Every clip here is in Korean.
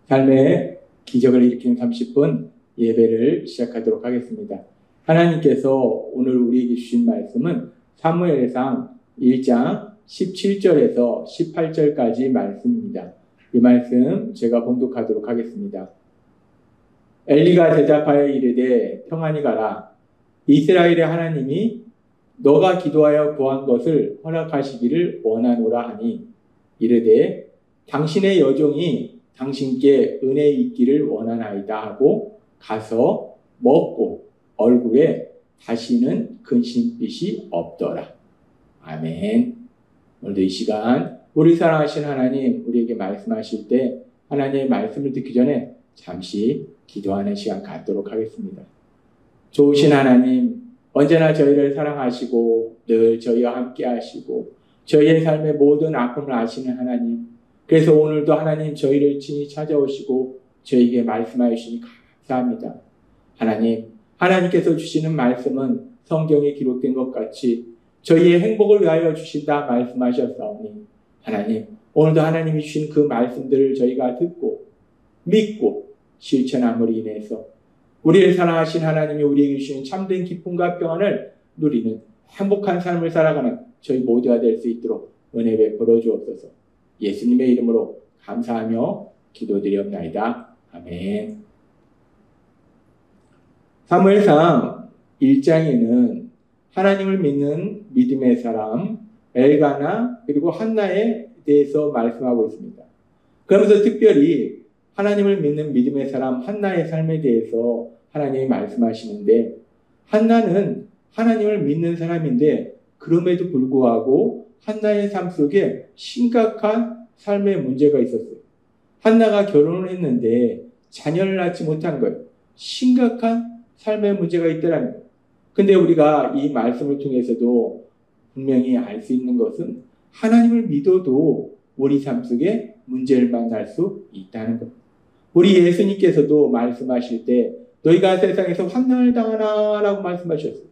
삶의 기적을 일으키는 30분 예배를 시작하도록 하겠습니다. 하나님께서 오늘 우리에게 주신 말씀은 사무엘상 1장 17절에서 18절까지 말씀입니다. 이 말씀 제가 봉독하도록 하겠습니다. 엘리가 대답하여 이르되 평안히 가라. 이스라엘의 하나님이 너가 기도하여 구한 것을 허락하시기를 원하노라 하니 이르되 당신의 여종이 당신께 은혜 있기를 원하나이다 하고 가서 먹고 얼굴에 다시는 근심빛이 없더라. 아멘. 오늘도 이 시간 우리 사랑하신 하나님 우리에게 말씀하실 때 하나님의 말씀을 듣기 전에 잠시 기도하는 시간 갖도록 하겠습니다. 좋으신 하나님, 언제나 저희를 사랑하시고 늘 저희와 함께 하시고 저희의 삶의 모든 아픔을 아시는 하나님, 그래서 오늘도 하나님 저희를 친히 찾아오시고 저희에게 말씀하여 주시니 감사합니다. 하나님, 하나님께서 주시는 말씀은 성경에 기록된 것 같이 저희의 행복을 위하여 주신다 말씀하셨사오니 하나님, 오늘도 하나님이 주신 그 말씀들을 저희가 듣고 믿고 실천함으로 인해서 우리를 사랑하신 하나님이 우리에게 주시는 참된 기쁨과 평안을 누리는 행복한 삶을 살아가는 저희 모두가 될 수 있도록 은혜 베풀어 주옵소서. 예수님의 이름으로 감사하며 기도드리옵나이다. 아멘. 사무엘상 1장에는 하나님을 믿는 믿음의 사람 엘가나 그리고 한나에 대해서 말씀하고 있습니다. 그러면서 특별히 하나님을 믿는 믿음의 사람 한나의 삶에 대해서 하나님이 말씀하시는데, 한나는 하나님을 믿는 사람인데 그럼에도 불구하고 한나의 삶 속에 심각한 삶의 문제가 있었어요. 한나가 결혼을 했는데 자녀를 낳지 못한 거예요. 심각한 삶의 문제가 있더라는 거예요. 근데 우리가 이 말씀을 통해서도 분명히 알 수 있는 것은 하나님을 믿어도 우리 삶 속에 문제를 만날 수 있다는 것. 우리 예수님께서도 말씀하실 때 너희가 세상에서 환난을 당하나 라고 말씀하셨어요.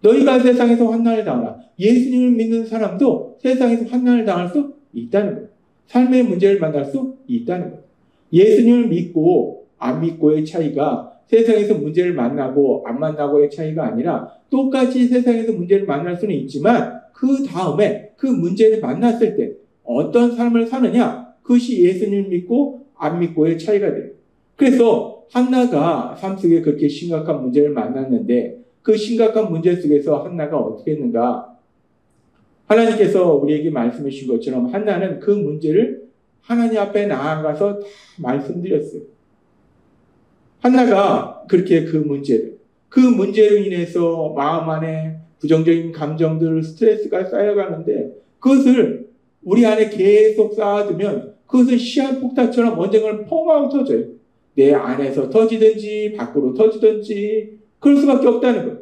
너희가 세상에서 환난을 당하나. 예수님을 믿는 사람도 세상에서 환난을 당할 수 있다는 거예요. 삶의 문제를 만날 수 있다는 거예요. 예수님을 믿고 안 믿고의 차이가 세상에서 문제를 만나고 안 만나고의 차이가 아니라 똑같이 세상에서 문제를 만날 수는 있지만 그 다음에 그 문제를 만났을 때 어떤 삶을 사느냐, 그것이 예수님을 믿고 안 믿고의 차이가 돼요. 그래서 한나가 삶 속에 그렇게 심각한 문제를 만났는데 그 심각한 문제 속에서 한나가 어떻게 했는가? 하나님께서 우리에게 말씀해 주신 것처럼 한나는 그 문제를 하나님 앞에 나아가서 다 말씀드렸어요. 한나가 그렇게 그 문제로 인해서 마음 안에 부정적인 감정들, 스트레스가 쌓여가는데 그것을 우리 안에 계속 쌓아두면 그것은 시한폭탄처럼 언젠가는 펑 하고 터져요. 내 안에서 터지든지 밖으로 터지든지 그럴 수밖에 없다는 거예요.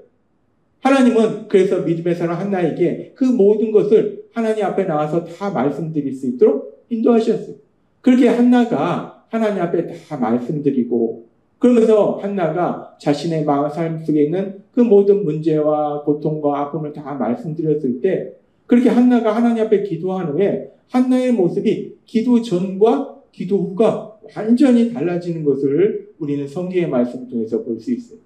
하나님은 그래서 믿음의 사람 한나에게 그 모든 것을 하나님 앞에 나와서 다 말씀드릴 수 있도록 인도하셨어요. 그렇게 한나가 하나님 앞에 다 말씀드리고 그러면서 한나가 자신의 마음 삶 속에 있는 그 모든 문제와 고통과 아픔을 다 말씀드렸을 때 그렇게 한나가 하나님 앞에 기도한 후에 한나의 모습이 기도 전과 기도 후가 완전히 달라지는 것을 우리는 성경의 말씀을 통해서 볼 수 있어요.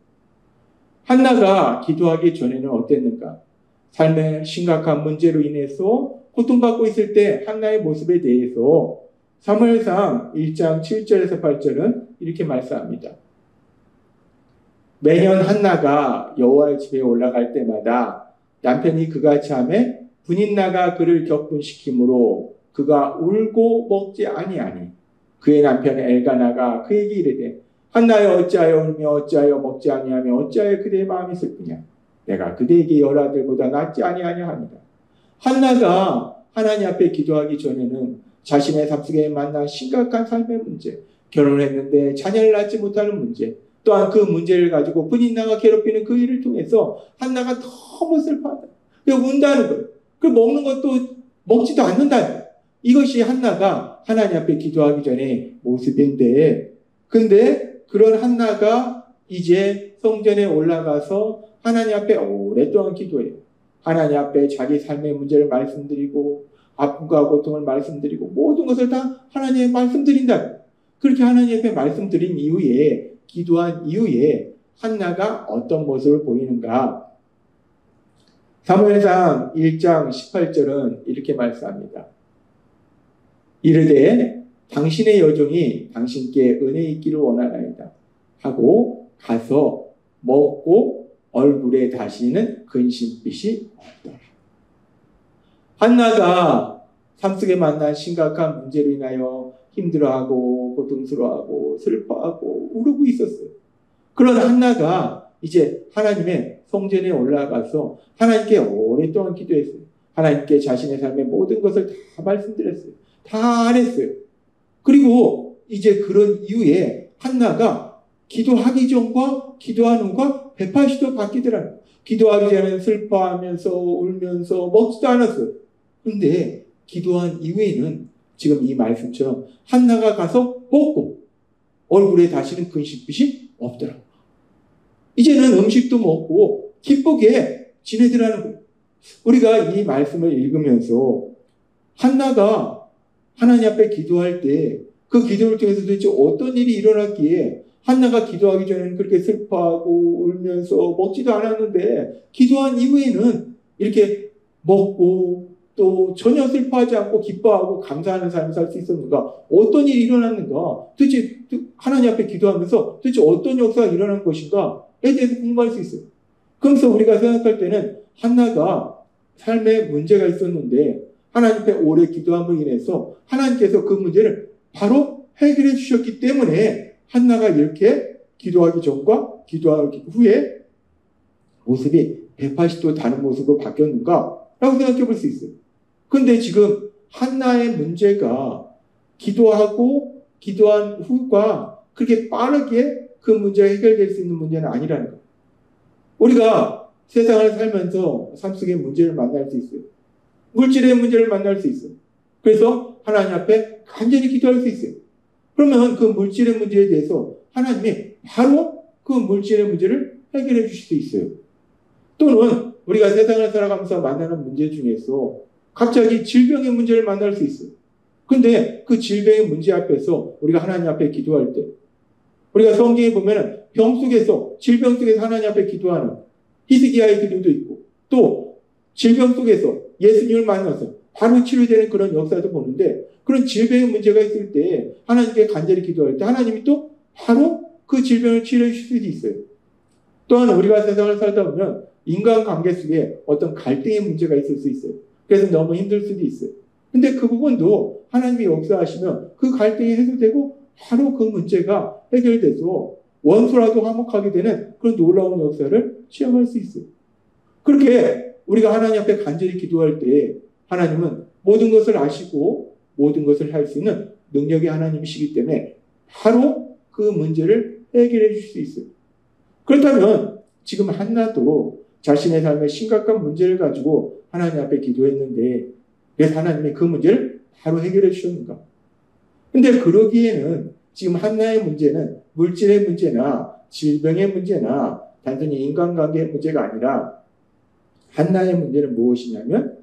한나가 기도하기 전에는 어땠는가? 삶의 심각한 문제로 인해서 고통받고 있을 때 한나의 모습에 대해서 사무엘상 1장 7절에서 8절은 이렇게 말씀합니다. 매년 한나가 여호와의 집에 올라갈 때마다 남편이 그같이 하매 분인나가 그를 격분시키므로 그가 울고 먹지 아니하니 그의 남편 엘가나가 그에게 이르되 한나여 어찌하여 울며 어찌하여 먹지 아니하며 어찌하여 그대의 마음이 슬프냐? 내가 그대에게 여러 아들보다 낫지 아니하냐 합니다. 한나가 하나님 앞에 기도하기 전에는 자신의 삶 속에 만난 심각한 삶의 문제, 결혼을 했는데 자녀를 낳지 못하는 문제, 또한 그 문제를 가지고 분인나가 괴롭히는 그 일을 통해서 한나가 너무 슬퍼한다. 운다는 거예요. 그 먹는 것도 먹지도 않는다는 거예요. 이것이 한나가 하나님 앞에 기도하기 전에 모습인데, 근데 그런 한나가 이제 성전에 올라가서 하나님 앞에 오랫동안 기도해요. 하나님 앞에 자기 삶의 문제를 말씀드리고 아픔과 고통을 말씀드리고 모든 것을 다 하나님의 말씀드린다. 그렇게 하나님 앞에 말씀드린 이후에, 기도한 이후에 한나가 어떤 모습을 보이는가? 사무엘상 1장 18절은 이렇게 말씀합니다. 이르되 당신의 여종이 당신께 은혜 있기를 원하나이다 하고 가서 먹고 얼굴에 다시는 근심빛이 없더라. 한나가 삶 속에 만난 심각한 문제로 인하여 힘들어하고 고통스러워하고 슬퍼하고 울고 있었어요. 그런 한나가 이제 하나님의 성전에 올라가서 하나님께 오랫동안 기도했어요. 하나님께 자신의 삶의 모든 것을 다 말씀드렸어요. 다 알았어요. 그리고 이제 그런 이후에 한나가 기도하기 전과 기도하는 후가 180도 바뀌더라고요. 기도하기 전에는 슬퍼하면서 울면서 먹지도 않았어요. 그런데 기도한 이후에는 지금 이 말씀처럼 한나가 가서 먹고 얼굴에 다시는 근심빛이 없더라고요. 이제는 음식도 먹고 기쁘게 지내더라는 거예요. 우리가 이 말씀을 읽으면서 한나가 하나님 앞에 기도할 때 그 기도를 통해서 도대체 어떤 일이 일어났기에 한나가 기도하기 전에는 그렇게 슬퍼하고 울면서 먹지도 않았는데 기도한 이후에는 이렇게 먹고 또 전혀 슬퍼하지 않고 기뻐하고 감사하는 삶을 살 수 있었는가? 어떤 일이 일어났는가? 도대체 하나님 앞에 기도하면서 도대체 어떤 역사가 일어난 것인가에 대해서 궁금할 수 있어요. 그러면서 우리가 생각할 때는 한나가 삶에 문제가 있었는데 하나님 앞에 오래 기도함으로 인해서 하나님께서 그 문제를 바로 해결해 주셨기 때문에 한나가 이렇게 기도하기 전과 기도하기 후에 모습이 180도 다른 모습으로 바뀌었는가? 라고 생각해 볼 수 있어요. 근데 지금 한나의 문제가 기도하고 기도한 후가 그렇게 빠르게 그 문제가 해결될 수 있는 문제는 아니라는 거예요. 우리가 세상을 살면서 삶 속에 문제를 만날 수 있어요. 물질의 문제를 만날 수 있어요. 그래서 하나님 앞에 간절히 기도할 수 있어요. 그러면 그 물질의 문제에 대해서 하나님이 바로 그 물질의 문제를 해결해 주실 수 있어요. 또는 우리가 세상을 살아가면서 만나는 문제 중에서 갑자기 질병의 문제를 만날 수 있어요. 근데 그 질병의 문제 앞에서 우리가 하나님 앞에 기도할 때 우리가 성경에 보면은 병 속에서 질병 속에서 하나님 앞에 기도하는 히스기야의 기도도 있고 또 질병 속에서 예수님을 만나서 바로 치료되는 그런 역사도 보는데 그런 질병의 문제가 있을 때 하나님께 간절히 기도할 때 하나님이 또 바로 그 질병을 치료해 주실 수도 있어요. 또한 우리가 세상을 살다 보면 인간관계 속에 어떤 갈등의 문제가 있을 수 있어요. 그래서 너무 힘들 수도 있어요. 근데 그 부분도 하나님이 역사하시면 그 갈등이 해소되고 바로 그 문제가 해결돼서 원수라도 화목하게 되는 그런 놀라운 역사를 체험할 수 있어요. 그렇게 우리가 하나님 앞에 간절히 기도할 때 하나님은 모든 것을 아시고 모든 것을 할 수 있는 능력의 하나님이시기 때문에 바로 그 문제를 해결해 줄 수 있어요. 그렇다면 지금 한나도 자신의 삶에 심각한 문제를 가지고 하나님 앞에 기도했는데 그래서 하나님이 그 문제를 바로 해결해 주셨는가? 근데 그러기에는 지금 한나의 문제는 물질의 문제나 질병의 문제나 단순히 인간관계의 문제가 아니라 한나의 문제는 무엇이냐면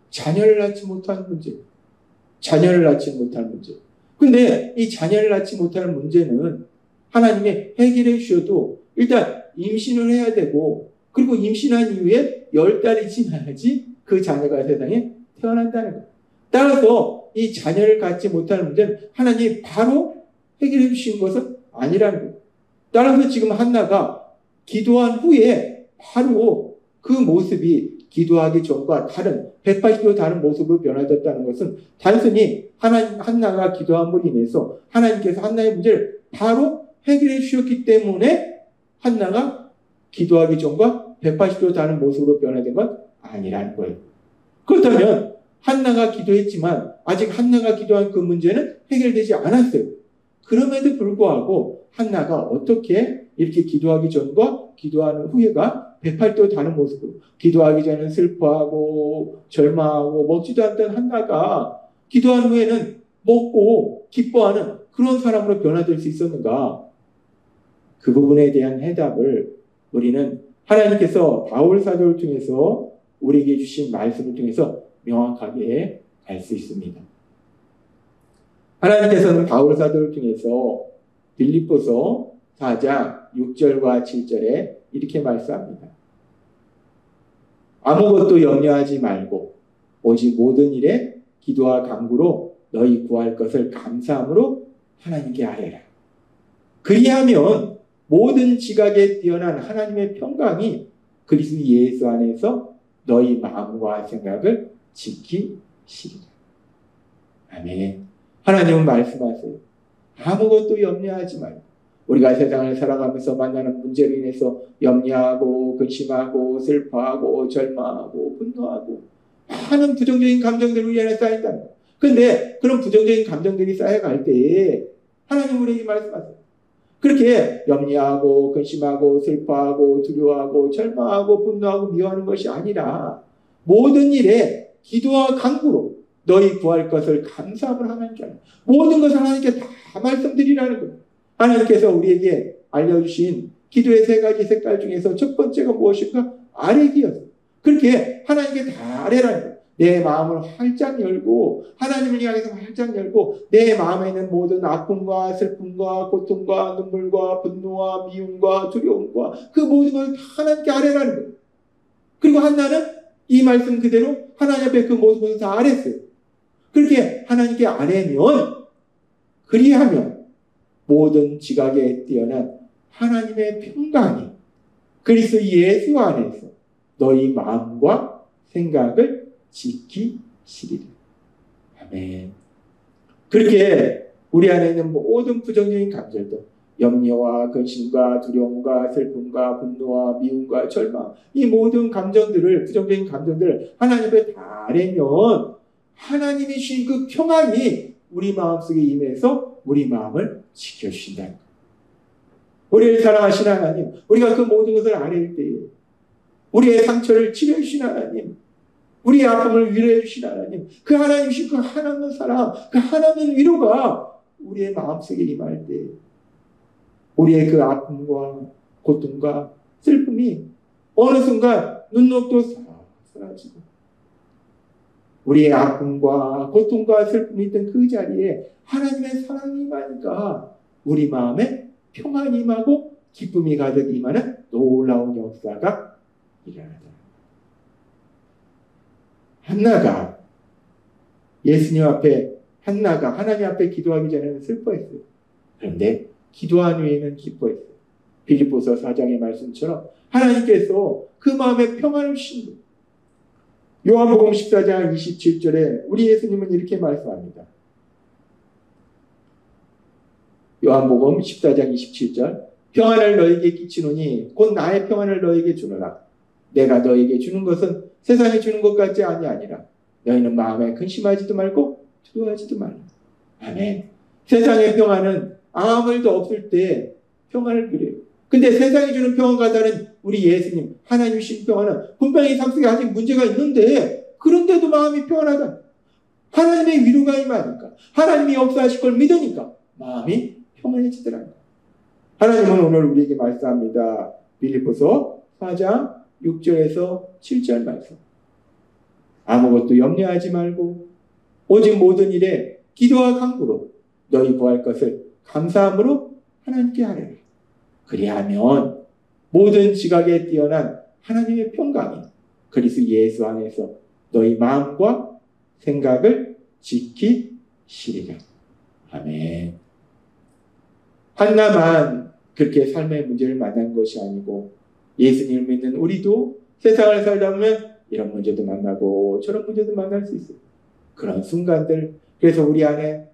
자녀를 낳지 못한 문제. 자녀를 낳지 못한 문제. 근데 이 자녀를 낳지 못하는 문제는 하나님이 해결해 주셔도 일단 임신을 해야 되고 그리고 임신한 이후에 10달이 지나야지 그 자녀가 세상에 태어난다는 거예요. 따라서 이 자녀를 갖지 못하는 문제는 하나님이 바로 해결해 주신 것은 아니라는 거예요. 따라서 지금 한나가 기도한 후에 바로 그 모습이 기도하기 전과 다른 180도 다른 모습으로 변화됐다는 것은 단순히 한나가 기도함으로 인해서 하나님께서 한나의 문제를 바로 해결해 주셨기 때문에 한나가 기도하기 전과 180도 다른 모습으로 변화된 건 아니라는 거예요. 그렇다면 한나가 기도했지만 아직 한나가 기도한 그 문제는 해결되지 않았어요. 그럼에도 불구하고 한나가 어떻게 이렇게 기도하기 전과 기도하는 후에가 180도 다른 모습으로 기도하기 전에는 슬퍼하고 절망하고 먹지도 않던 한나가 기도한 후에는 먹고 기뻐하는 그런 사람으로 변화될 수 있었는가? 그 부분에 대한 해답을 우리는 하나님께서 바울 사도를 통해서 우리에게 주신 말씀을 통해서 명확하게 알 수 있습니다. 하나님께서는 바울 사도를 통해서 빌립보서 4장 6절과 7절에 이렇게 말씀합니다. 아무것도 염려하지 말고 오직 모든 일에 기도와 간구로 너희 구할 것을 감사함으로 하나님께 아뢰라. 그리하면 모든 지각에 뛰어난 하나님의 평강이 그리스도 예수 안에서 너희 마음과 생각을 지키시리라. 아멘. 하나님은 말씀하세요. 아무것도 염려하지 말고 우리가 세상을 살아가면서 만나는 문제로 인해서 염려하고 근심하고 슬퍼하고 절망하고 분노하고 많은 부정적인 감정들이 우리 안에 쌓인다는 거예요. 그런데 그런 부정적인 감정들이 쌓여갈 때 하나님 우리에게 말씀하세요. 그렇게 염려하고 근심하고 슬퍼하고 두려워하고 절망하고 분노하고 미워하는 것이 아니라 모든 일에 기도와 간구로 너희 구할 것을 감사함을 하나님께 하라. 모든 것을 하나님께 다 말씀드리라는 거예요. 하나님께서 우리에게 알려주신 기도의 3가지 색깔 중에서 첫 번째가 무엇일까? 아뢰기였어요. 그렇게 하나님께 다 아뢰라는 거예요. 내 마음을 활짝 열고 하나님을 향해서 활짝 열고 내 마음에 있는 모든 아픔과 슬픔과 고통과 눈물과 분노와 미움과 두려움과 그 모든 걸 다 하나님께 아뢰라는 거예요. 그리고 한나는 이 말씀 그대로 하나님 앞에 그 모든 것을 다 아뢰었어요. 그렇게 하나님께 아뢰면 그리하면 모든 지각에 뛰어난 하나님의 평강이 그리스도 예수 안에서 너희 마음과 생각을 지키시리라. 아멘. 그렇게 우리 안에 있는 모든 부정적인 감정들, 염려와 근심과 두려움과 슬픔과 분노와 미움과 절망, 이 모든 감정들을, 부정적인 감정들을 하나님 앞에 다 아뢰면 하나님이 주신 그 평안이 우리 마음속에 임해서 우리 마음을 지켜주신다는 거예요. 우리를 사랑하시는 하나님, 우리가 그 모든 것을 아뢰일 때에 우리의 상처를 치료해 주신 하나님, 우리의 아픔을 위로해 주신 하나님, 그 하나님이신 그 하나님의 사랑, 그 하나님의 위로가 우리의 마음속에 임할 때 우리의 그 아픔과 고통과 슬픔이 어느 순간 눈높이도 사라지고 우리의 아픔과 고통과 슬픔이 있던 그 자리에 하나님의 사랑이 임하니까 우리 마음에 평안이 임하고 기쁨이 가득 임하는 놀라운 역사가 일어나더라. 한나가 예수님 앞에 한나가 하나님 앞에 기도하기 전에는 슬퍼했어요. 그런데 기도한 후에는 기뻐했어요. 빌립보서 4장의 말씀처럼 하나님께서 그 마음에 평안을 주신 거예요. 요한복음 14장 27절에 우리 예수님은 이렇게 말씀합니다. 요한복음 14장 27절 평안을 너에게 끼치노니 곧 나의 평안을 너에게 주노라. 내가 너에게 주는 것은 세상에 주는 것 같지 아니하니라. 너희는 마음에 근심하지도 말고 두려워하지도 말라. 아멘. 세상의 평안은 아무 일도 없을 때 평안을 누려요. 근데 세상이 주는 평안과 다른 우리 예수님 하나님 주신 평안은 분명히 삶 속에 아직 문제가 있는데 그런데도 마음이 평안하다. 하나님의 위로가 임하니까 하나님이 역사하실 걸 믿으니까 마음이 평안해지더라고요. 하나님은 오늘 우리에게 말씀합니다. 빌립보서 4장 6절에서 7절 말씀. 아무것도 염려하지 말고 오직 모든 일에 기도와 간구로 너희 구할 것을 감사함으로 하나님께 하리라. 그리하면 모든 지각에 뛰어난 하나님의 평강이 그리스도 예수 안에서 너희 마음과 생각을 지키시리라. 아멘. 한나만 그렇게 삶의 문제를 만난 것이 아니고 예수님을 믿는 우리도 세상을 살다 보면 이런 문제도 만나고 저런 문제도 만날 수 있어요. 그런 순간들, 그래서 우리 안에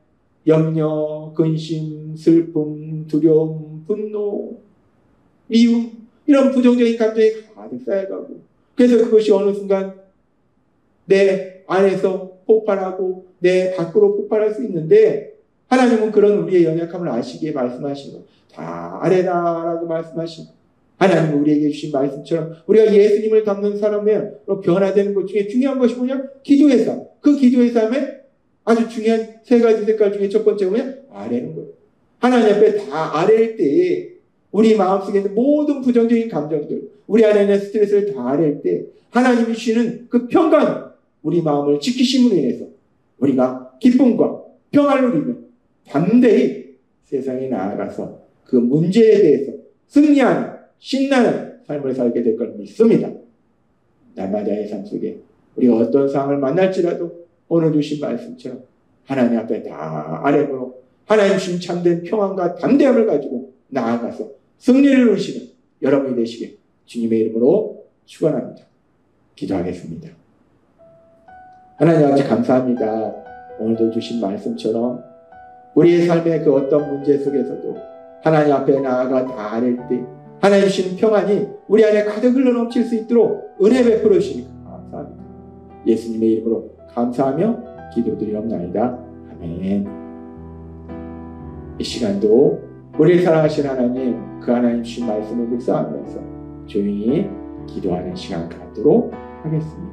염려, 근심, 슬픔, 두려움, 분노, 미움 이런 부정적인 감정이 가득 쌓여가고 그래서 그것이 어느 순간 내 안에서 폭발하고 내 밖으로 폭발할 수 있는데 하나님은 그런 우리의 연약함을 아시기에 말씀하신 것, 다 아뢰라라고 말씀하신 것. 하나님은 우리에게 주신 말씀처럼 우리가 예수님을 닮는 사람의 변화되는 것 중에 중요한 것이 뭐냐? 기도의 삶. 그 기도의 삶에 아주 중요한 3가지 색깔 중에 첫 번째 뭐냐? 아뢰는 거예요. 하나님 앞에 다 아뢰일 때에 우리 마음속에 있는 모든 부정적인 감정들, 우리 안에 있는 스트레스를 다 아뢰일 때 하나님이 주시는 그 평강, 우리 마음을 지키심으로 인해서 우리가 기쁨과 평안을 누리며 담대히 세상에 나아가서 그 문제에 대해서 승리하는 신나는 삶을 살게 될 걸 믿습니다. 날마다의 삶 속에 우리가 어떤 상황을 만날지라도 오늘 주신 말씀처럼 하나님 앞에 다 아뢰므로 하나님 주신 참된 평안과 담대함을 가지고 나아가서 승리를 누리시는 여러분이 되시길 주님의 이름으로 축원합니다. 기도하겠습니다. 하나님 아버지 감사합니다. 오늘도 주신 말씀처럼 우리의 삶의 그 어떤 문제 속에서도 하나님 앞에 나아가 다 아뢰 때 하나님 주신 평안이 우리 안에 가득 흘러넘칠 수 있도록 은혜 베풀어 주시니 감사합니다. 예수님의 이름으로 감사하며 기도드리옵나이다. 아멘. 이 시간도 우리를 사랑하신 하나님, 그 하나님 주신 말씀을 묵상하면서 조용히 기도하는 시간 갖도록 하겠습니다.